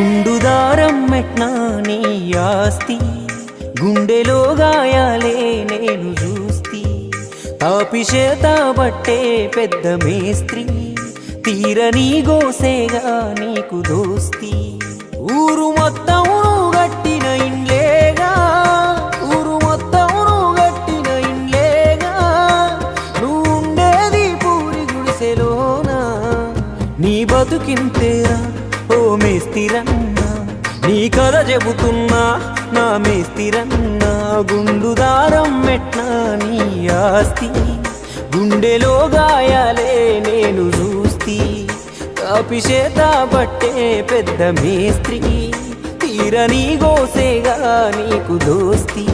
గుండుదారం మెట్నా నీ ఆస్తి, గుండెలో గాయాలే నేను చూస్తి. తాపిచేత బట్టే పెద్ద మేస్త్రి, తీరని గోసేగా నీకు దోస్తి. ఊరు మొత్తం గట్టిన ఇండ్లేగా, ఊరు మొత్తం గట్టిన ఇండ్లేగా, నువ్వుండేది పూరి గుడిసెలోనా. నీ బతుకింతేరా ఓ మేస్తిరన్నా, నీ కథ చెబుతున్నా నా మేస్తిరన్నా. గుండుదారం మెట్నా నీ ఆస్తి, గుండెలో గాయాలే నేను చూస్తి. కాపిచేత బట్టే పెద్ద మేస్త్రి, తీరని గోసేగా నీకు దోస్తి.